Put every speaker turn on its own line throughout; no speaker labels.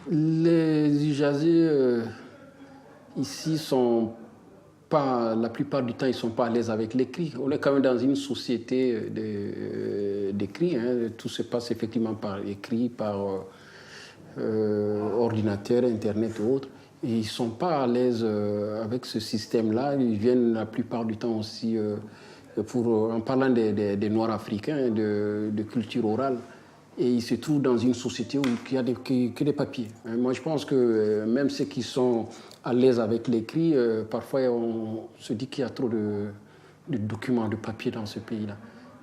Les Hijazis ici sont pas, la plupart du temps, ils ne sont pas à l'aise avec l'écrit. On est quand même dans une société d'écrit. Tout se passe effectivement par écrit, par ordinateur, Internet ou autre. Et ils ne sont pas à l'aise avec ce système-là. Ils viennent la plupart du temps aussi, en parlant des Noirs africains, de culture orale. Et ils se trouvent dans une société où il n'y a que des papiers. Moi, je pense que même ceux qui sont à l'aise avec l'écrit, parfois on se dit qu'il y a trop de documents, de papiers dans ce pays-là.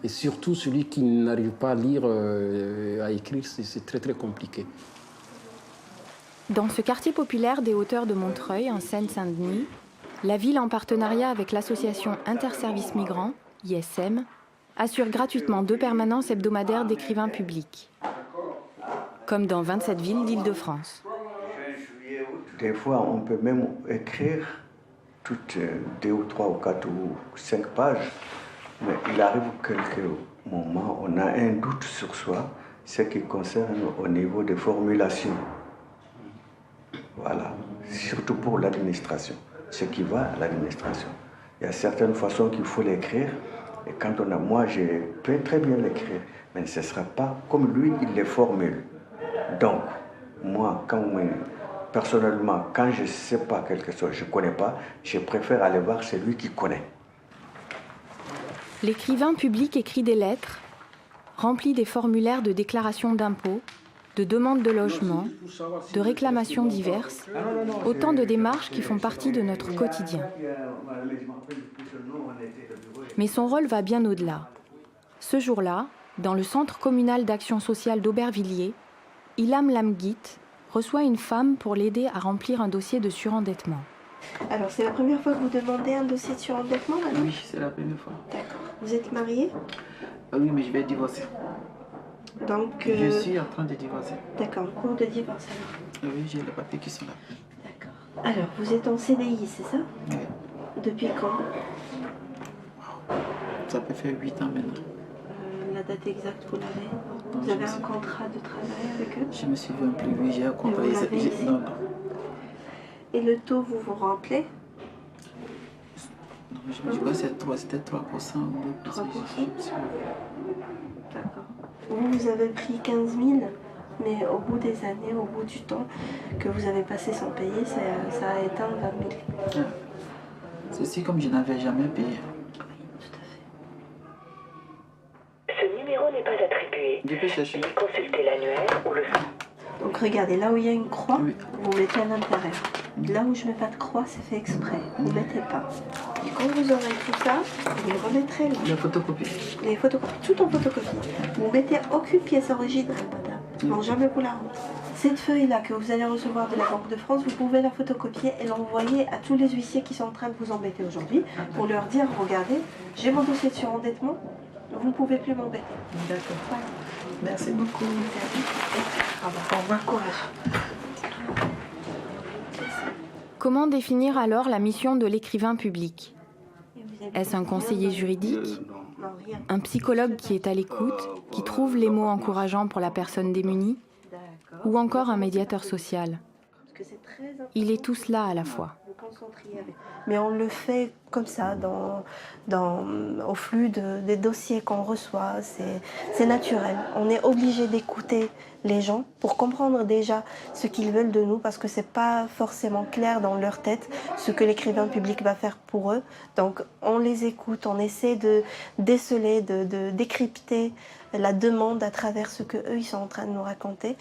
Et surtout, celui qui n'arrive pas à lire, à écrire, c'est très très compliqué.
Dans ce quartier populaire des hauteurs de Montreuil, en Seine-Saint-Denis, la ville, en partenariat avec l'association Interservices Migrants, ISM, assure gratuitement 2 permanences hebdomadaires d'écrivains publics, comme dans 27 villes d'Île-de-France.
Des fois, on peut même écrire toutes 2 ou 3 ou 4 ou 5 pages, mais il arrive quelques moments, on a un doute sur soi, ce qui concerne au niveau des formulations. Voilà, surtout pour l'administration, ce qui va à l'administration. Il y a certaines façons qu'il faut l'écrire, et quand on a, moi je peux très bien l'écrire, mais ce ne sera pas comme lui, il les formule. Donc, moi, personnellement, quand je ne sais pas quelque chose, je ne connais pas, je préfère aller voir celui qui connaît.
L'écrivain public écrit des lettres, remplit des formulaires de déclaration d'impôts, de demandes de logement, de réclamations diverses, autant de démarches qui font partie de notre quotidien. Mais son rôle va bien au-delà. Ce jour-là, dans le centre communal d'action sociale d'Aubervilliers, Ilham Lamguit reçoit une femme pour l'aider à remplir un dossier de surendettement.
Alors, c'est la première fois que vous demandez un dossier de surendettement, madame ?
Oui, c'est la première fois.
D'accord. Vous êtes mariée ?
Oui, mais je vais divorcer.
Donc,
je suis en train de divorcer.
D'accord, en cours de divorce alors.
Oui, j'ai les papiers qui sont là.
D'accord. Alors, vous êtes en CDI, c'est ça ?
Oui.
Depuis quand ?
Ça peut faire 8 ans maintenant.
La date exacte, vous l'avez ? Vous avez un contrat de travail avec eux ?
Je me souviens plus, oui, j'ai un contrat.
Non. Et le taux, vous vous rappelez ?
Non, je me dis que c'était 3% ou 2%.
3%. D'accord. Vous avez pris 15 000, mais au bout des années, au bout du temps que vous avez passé sans payer, ça a éteint 20 000.
Ceci comme je n'avais jamais payé.
Oui, tout à fait.
Ce numéro n'est pas attribué.
Je peux chercher.
Consultez l'annuaire ou le...
Donc regardez, là où il y a une croix,
oui.
Vous mettez à l'intérieur. Là où je ne mets pas de croix, c'est fait exprès. Vous ne mettez pas. Et quand vous aurez tout ça, vous le remettrez là.
La photocopie.
Les photocopies, tout en photocopie. Vous mettez aucune pièce originale, madame. Non, jamais vous la rendez. Cette feuille-là que vous allez recevoir de la Banque de France, vous pouvez la photocopier et l'envoyer à tous les huissiers qui sont en train de vous embêter aujourd'hui pour leur dire, regardez, j'ai mon dossier de surendettement, vous ne pouvez plus m'embêter.
D'accord.
Voilà.
Merci beaucoup.
Au revoir, courage.
Comment définir alors la mission de l'écrivain public ? Est-ce un conseiller juridique ? Un psychologue qui est à l'écoute, qui trouve les mots encourageants pour la personne démunie ? Ou encore un médiateur social ? Il est tout cela à la fois.
Mais on le fait comme ça, au flux des dossiers qu'on reçoit. C'est naturel. On est obligé d'écouter les gens pour comprendre déjà ce qu'ils veulent de nous, parce que c'est pas forcément clair dans leur tête ce que l'écrivain public va faire pour eux. Donc on les écoute, on essaie de déceler, de décrypter la demande à travers ce que eux ils sont en train de nous raconter.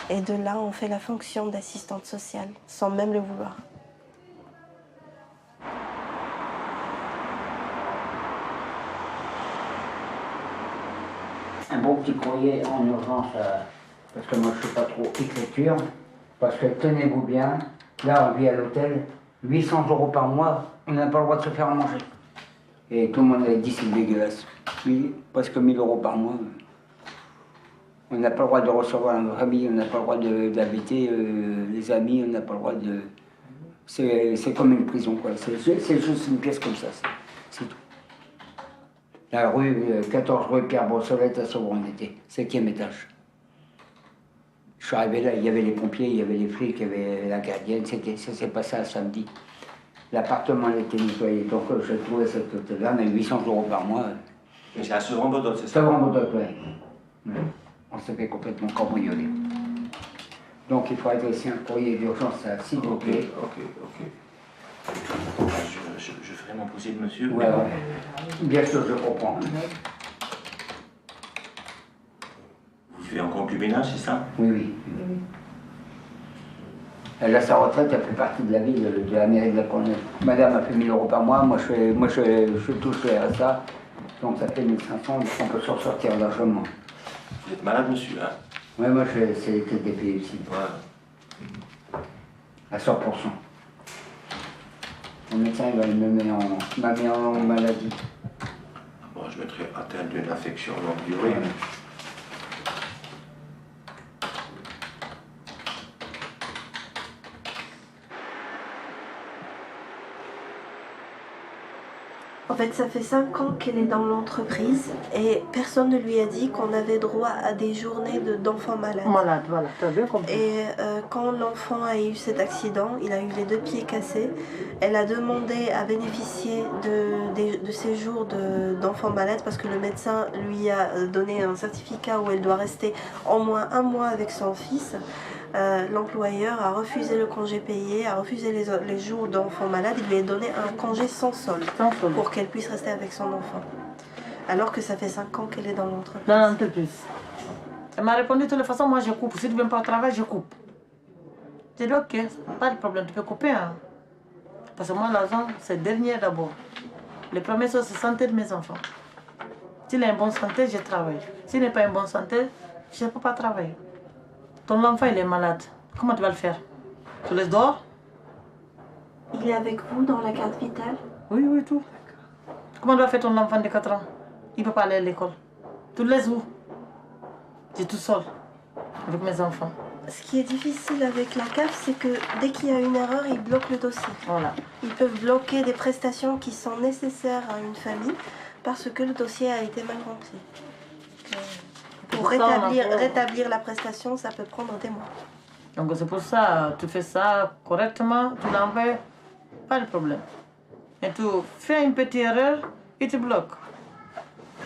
Et de là, on fait la fonction d'assistante sociale, sans même le vouloir.
Un beau petit courrier en urgence, parce que moi je ne suis pas trop écriture, parce que tenez-vous bien, là on vit à l'hôtel, 800 € par mois, on n'a pas le droit de se faire à manger. Et tout le monde avait dit c'est dégueulasse. Oui, presque 1000 € par mois. On n'a pas le droit de recevoir nos famille, on n'a pas le droit d'inviter les amis, on n'a pas le droit de... C'est comme une prison, quoi. C'est juste une pièce comme ça, c'est tout. La rue, 14 rue Pierre Brossolette à Sauvron, on était, 5e étage. Je suis arrivé là, il y avait les pompiers, il y avait les flics, il y avait la gardienne, ça s'est passé un samedi. L'appartement était nettoyé, donc je trouvais cet hôtel-là, mais 800 € par mois.
Mais c'est à Sevran-Bodot, c'est ça?
Sevran-Bodot, oui. On s'est fait complètement cambrioler. Donc il faut adresser un courrier d'urgence à s'il vous plaît.
Ok. Je ferai mon possible, monsieur.
Ouais. Bien sûr, je comprends.
Vous vivez en concubinage, c'est ça?
Oui. Elle a sa retraite, elle fait partie de la ville, de la mairie de la Courneuve. Madame a fait 1000 € par mois, moi je touche le RSA, donc ça fait 1500, donc on peut s'en sortir largement.
Vous êtes malade, monsieur, hein?
Oui, moi c'est les TDP aussi.
Voilà.
À 100%. Mon médecin m'a mis en maladie.
Bon, je mettrai atteint d'une affection longue durée.
En fait, ça fait 5 ans qu'elle est dans l'entreprise et personne ne lui a dit qu'on avait droit à des journées d'enfants malades.
Malade, voilà, t'as bien compris.
Et quand l'enfant a eu cet accident, il a eu les 2 pieds cassés, elle a demandé à bénéficier de ces jours d'enfants malades parce que le médecin lui a donné un certificat où elle doit rester au moins 1 mois avec son fils. L'employeur a refusé le congé payé, a refusé les jours d'enfants malades, il lui a donné un congé sans solde pour qu'elle puisse rester avec son enfant. Alors que ça fait 5 ans qu'elle est dans l'entreprise.
Dans l'entreprise. Elle m'a répondu de toute façon, moi je coupe. Si tu ne viens pas au travail, je coupe. J'ai dit ok, pas de problème, tu peux couper. Hein. Parce que moi, l'argent, c'est dernier d'abord. Le premier, c'est la santé de mes enfants. S'il a une bonne santé, je travaille. S'il n'est pas une bonne santé, je ne peux pas travailler. Ton enfant, il est malade. Comment tu vas le faire? Tu laisses dehors?
Il est avec vous dans la carte vitale?
Oui, tout. Comment tu vas faire ton enfant de 4 ans? Il ne peut pas aller à l'école. Tu le laisses où? J'ai tout seul, avec mes enfants.
Ce qui est difficile avec la CAF, c'est que dès qu'il y a une erreur, ils bloquent le dossier.
Voilà.
Ils peuvent bloquer des prestations qui sont nécessaires à une famille parce que le dossier a été mal rempli. Pour rétablir la prestation, ça peut prendre des mois.
Donc c'est pour ça, tu fais ça correctement, tu l'envoies, pas de problème. Mais tu fais une petite erreur, il te bloque.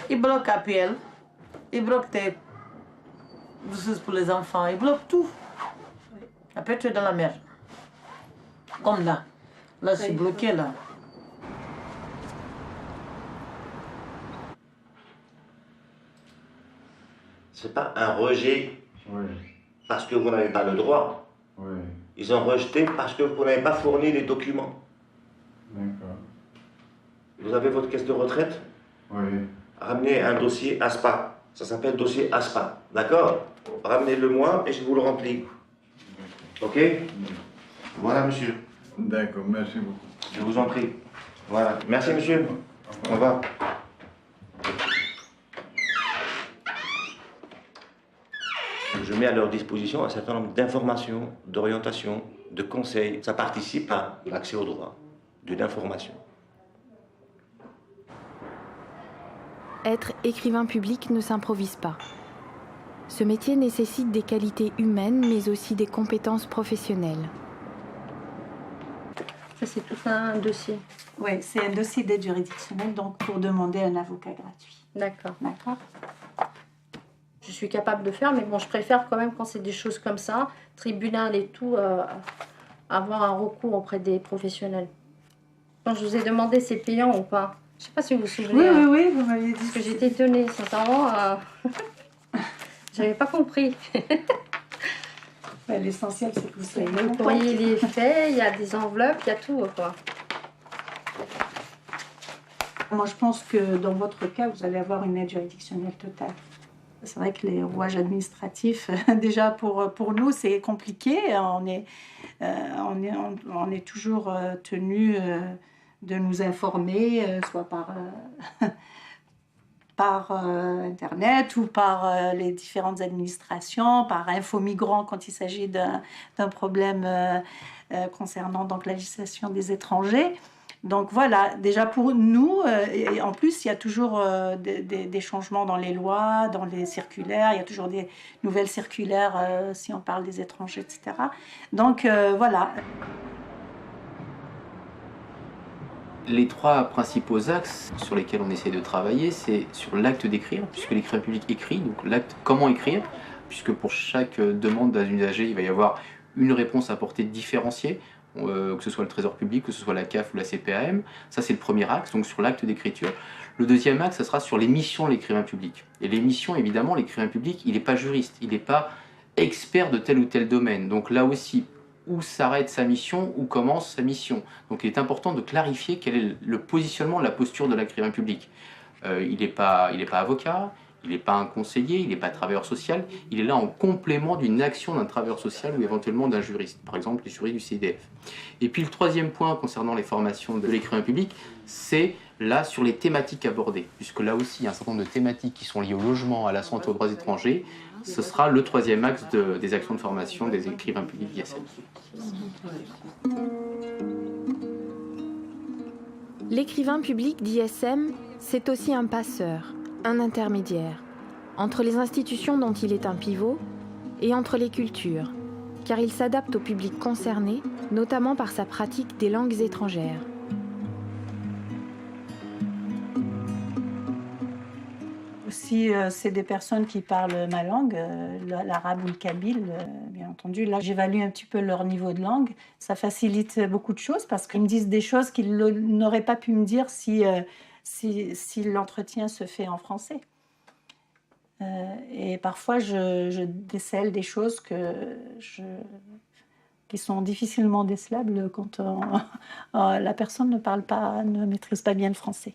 Il bloque APL, il bloque tes ressources pour les enfants, il bloque tout. Après tu es dans la merde. Comme là. Là, je suis bloquée là.
C'est pas un rejet parce que vous n'avez pas le droit. Ils ont rejeté parce que vous n'avez pas fourni les documents.
D'accord.
Vous avez votre caisse de retraite?
Oui.
Ramenez un dossier ASPA. Ça s'appelle dossier ASPA. D'accord? Ramenez-le-moi et je vous le remplis. Ok? Voilà, monsieur.
D'accord, merci beaucoup.
Je vous en prie. Voilà. Merci, monsieur. Au revoir. Je mets à leur disposition un certain nombre d'informations, d'orientations, de conseils. Ça participe à l'accès au droit, d'une information.
Être écrivain public ne s'improvise pas. Ce métier nécessite des qualités humaines, mais aussi des compétences professionnelles.
Ça, c'est tout un dossier.
Oui, c'est un dossier d'aide juridictionnelle, donc pour demander un avocat gratuit.
D'accord.
D'accord.
Je suis capable de faire, mais bon, je préfère quand même quand c'est des choses comme ça, tribunal et tout, avoir un recours auprès des professionnels. Quand je vous ai demandé, c'est payant ou pas? Je sais pas si vous vous souvenez.
Oui, vous m'avez dit.
Parce que j'étais étonnée, sincèrement. J'avais pas compris.
L'essentiel, c'est que vous soyez
Le courrier, il est fait, il y a des enveloppes, il y a tout, quoi.
Moi, je pense que dans votre cas, vous allez avoir une aide juridictionnelle totale. C'est vrai que les rouages administratifs, déjà pour nous, c'est compliqué. On est toujours tenu de nous informer, soit par par Internet ou par les différentes administrations, par Info-Migrants quand il s'agit d'un problème concernant donc, la législation des étrangers. Donc voilà, déjà pour nous, et en plus il y a toujours des changements dans les lois, dans les circulaires, il y a toujours des nouvelles circulaires si on parle des étrangers, etc. Donc voilà.
Les trois principaux axes sur lesquels on essaie de travailler, c'est sur l'acte d'écrire, puisque l'écrivain public écrit, donc l'acte comment écrire, puisque pour chaque demande d'un usager, il va y avoir une réponse à portée différenciée, que ce soit le Trésor public, que ce soit la CAF ou la CPAM. Ça, c'est le premier axe, donc sur l'acte d'écriture. Le deuxième axe, ça sera sur les missions de l'écrivain public. Et les missions, évidemment, l'écrivain public, il n'est pas juriste, il n'est pas expert de tel ou tel domaine. Donc là aussi, où s'arrête sa mission, où commence sa mission. Donc il est important de clarifier quel est le positionnement, la posture de l'écrivain public. Il n'est pas avocat, il n'est pas un conseiller, il n'est pas travailleur social, il est là en complément d'une action d'un travailleur social ou éventuellement d'un juriste, par exemple les juristes du CIDF. Et puis le troisième point concernant les formations de l'écrivain public, c'est là sur les thématiques abordées, puisque là aussi il y a un certain nombre de thématiques qui sont liées au logement, à la santé, aux droits étrangers. Ce sera le troisième axe des actions de formation des écrivains publics d'ISM.
L'écrivain public d'ISM, c'est aussi un passeur, un intermédiaire, entre les institutions dont il est un pivot et entre les cultures, car il s'adapte au public concerné, notamment par sa pratique des langues étrangères.
Si c'est des personnes qui parlent ma langue, l'arabe ou le kabyle, bien entendu, là j'évalue un petit peu leur niveau de langue. Ça facilite beaucoup de choses parce qu'ils me disent des choses qu'ils n'auraient pas pu me dire si l'entretien se fait en français. Et parfois je décèle des choses qui sont difficilement décelables quand la personne ne maîtrise pas bien le français.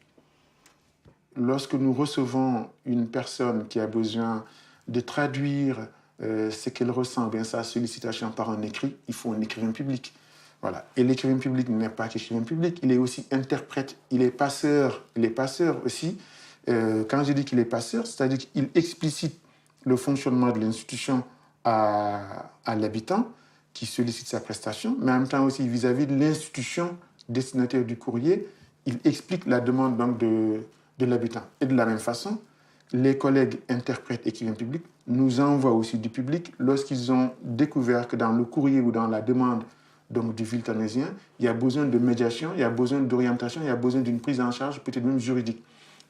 Lorsque nous recevons une personne qui a besoin de traduire ce qu'elle ressent, bien sa sollicitation par un écrit, il faut un écrivain public. Voilà. Et l'écrivain public n'est pas qu'écrivain public, il est aussi interprète, il est passeur aussi. Quand je dis qu'il est passeur, c'est-à-dire qu'il explicite le fonctionnement de l'institution à l'habitant qui sollicite sa prestation, mais en même temps aussi vis-à-vis de l'institution destinataire du courrier, il explique la demande donc de l'habitant. Et de la même façon, les collègues interprètes écrivains publics nous envoient aussi du public lorsqu'ils ont découvert que dans le courrier ou dans la demande donc, du viltanesien, il y a besoin de médiation, il y a besoin d'orientation, il y a besoin d'une prise en charge peut-être même juridique.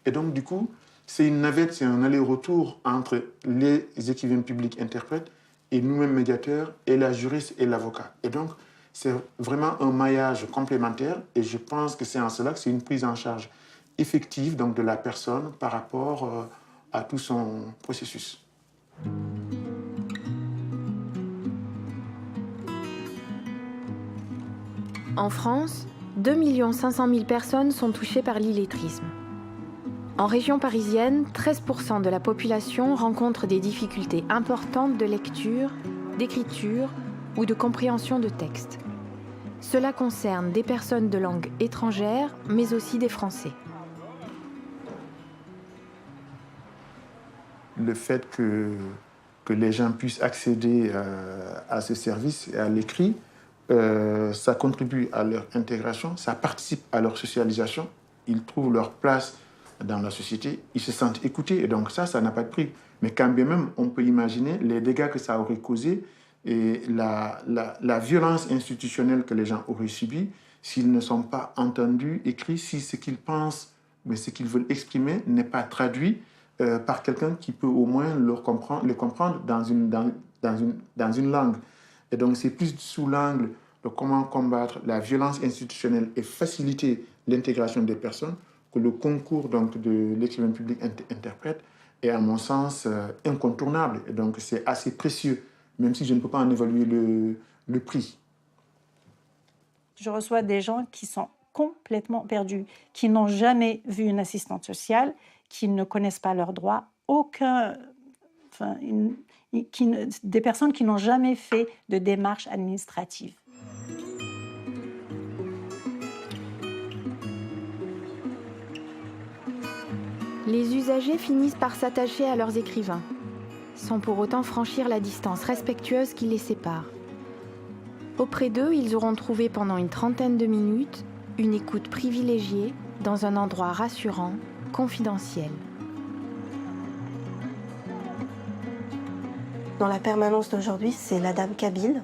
Et donc du coup, c'est une navette, c'est un aller-retour entre les écrivains publics interprètes et nous-mêmes médiateurs et la juriste et l'avocat. Et donc, c'est vraiment un maillage complémentaire et je pense que c'est en cela que c'est une prise en charge effective donc, de la personne par rapport à tout son processus.
En France, 2 500 000 personnes sont touchées par l'illettrisme. En région parisienne, 13% de la population rencontre des difficultés importantes de lecture, d'écriture ou de compréhension de textes. Cela concerne des personnes de langue étrangère, mais aussi des Français.
Le fait que les gens puissent accéder à ce service et à l'écrit, ça contribue à leur intégration, ça participe à leur socialisation. Ils trouvent leur place dans la société, ils se sentent écoutés et donc ça n'a pas de prix. Mais quand bien même, on peut imaginer les dégâts que ça aurait causé et la violence institutionnelle que les gens auraient subie s'ils ne sont pas entendus, écrits, si ce qu'ils pensent, mais ce qu'ils veulent exprimer n'est pas traduit par quelqu'un qui peut au moins les comprendre dans une langue. Et donc c'est plus sous l'angle de comment combattre la violence institutionnelle et faciliter l'intégration des personnes que le concours donc, de l'écrivain public interprète est à mon sens incontournable. Et donc c'est assez précieux, même si je ne peux pas en évaluer le prix.
Je reçois des gens qui sont complètement perdus, qui n'ont jamais vu une assistante sociale, qui ne connaissent pas leurs droits, des personnes qui n'ont jamais fait de démarche administrative.
Les usagers finissent par s'attacher à leurs écrivains, sans pour autant franchir la distance respectueuse qui les sépare. Auprès d'eux, ils auront trouvé pendant une trentaine de minutes une écoute privilégiée dans un endroit rassurant, confidentiel.
Dans la permanence d'aujourd'hui, c'est la dame Kabyle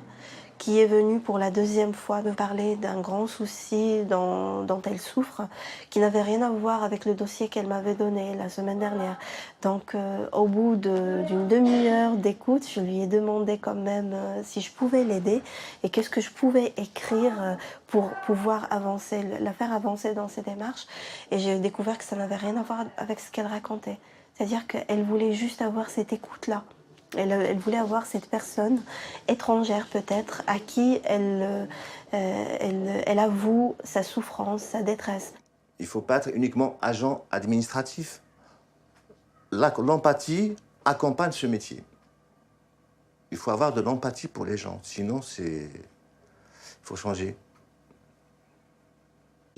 qui est venue pour la deuxième fois me parler d'un grand souci dont elle souffre, qui n'avait rien à voir avec le dossier qu'elle m'avait donné la semaine dernière. Donc au bout d'une demi-heure d'écoute, je lui ai demandé quand même si je pouvais l'aider et qu'est-ce que je pouvais écrire pour pouvoir avancer, la faire avancer dans ses démarches. Et j'ai découvert que ça n'avait rien à voir avec ce qu'elle racontait. C'est-à-dire qu'elle voulait juste avoir cette écoute-là. Elle voulait avoir cette personne étrangère peut-être à qui elle avoue sa souffrance, sa détresse.
Il ne faut pas être uniquement agent administratif. L'empathie accompagne ce métier. Il faut avoir de l'empathie pour les gens, sinon il faut changer.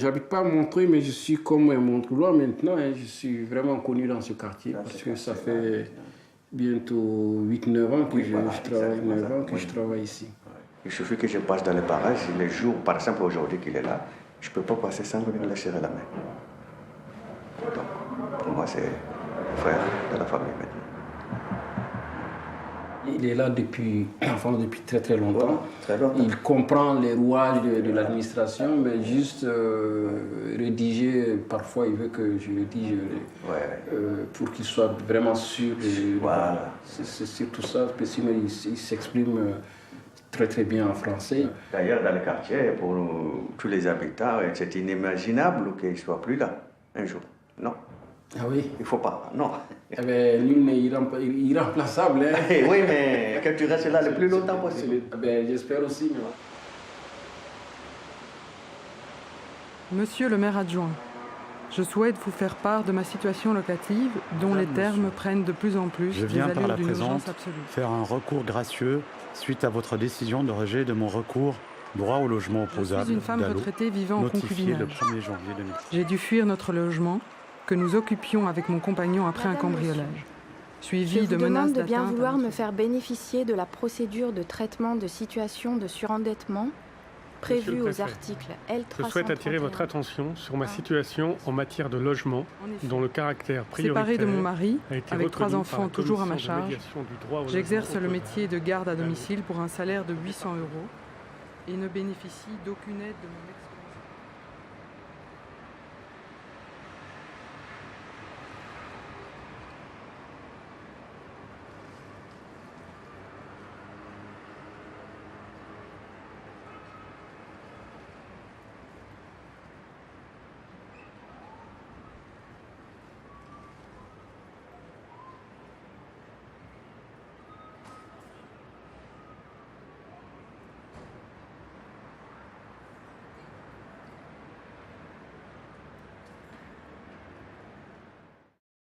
J'habite pas à Montreuil, mais je suis comme un Montreuilois maintenant. Je suis vraiment connu dans ce quartier parce que ça fait bientôt 8-9 ans que je travaille ici.
Il suffit que je passe dans les parages, les jours, par exemple aujourd'hui qu'il est là, je ne peux pas passer sans venir lui serrer la main. Donc, pour moi, c'est le frère de la famille maintenant.
Il est là depuis très très longtemps. Ouais, très longtemps. Il comprend les rouages de l'administration, mais juste rédiger, parfois il veut que je rédige pour qu'il soit vraiment sûr. Voilà. C'est surtout ça, parce qu'il s'exprime très très bien en français.
D'ailleurs, dans le quartier, pour tous les habitants, c'est inimaginable qu'il ne soit plus là un jour. Non.
Ah oui?
Il ne faut pas, non.
Eh bien, nul n'est irremplaçable. Hein?
Oui, mais que tu restes là le plus longtemps possible.
Eh bien, j'espère aussi.
Monsieur le maire adjoint, je souhaite vous faire part de ma situation locative dont les termes prennent de plus en plus
je viens par la présente faire un recours gracieux suite à votre décision de rejet de mon recours droit au logement opposable.
Je suis une femme retraitée vivant en concubinage.
Le 1er janvier 2000.
J'ai dû fuir notre logement que nous occupions avec mon compagnon après un cambriolage, suivi de menaces d'atteinte.
Je vous demande de bien vouloir me faire bénéficier de la procédure de traitement de situation de surendettement prévue aux articles L331.
Je souhaite attirer votre attention sur ma situation en matière de logement, dont le caractère prioritaire
séparée de mon mari, avec 3 enfants toujours à ma charge, j'exerce le métier de garde à domicile pour un salaire de 800 € et ne bénéficie d'aucune aide de mon ex.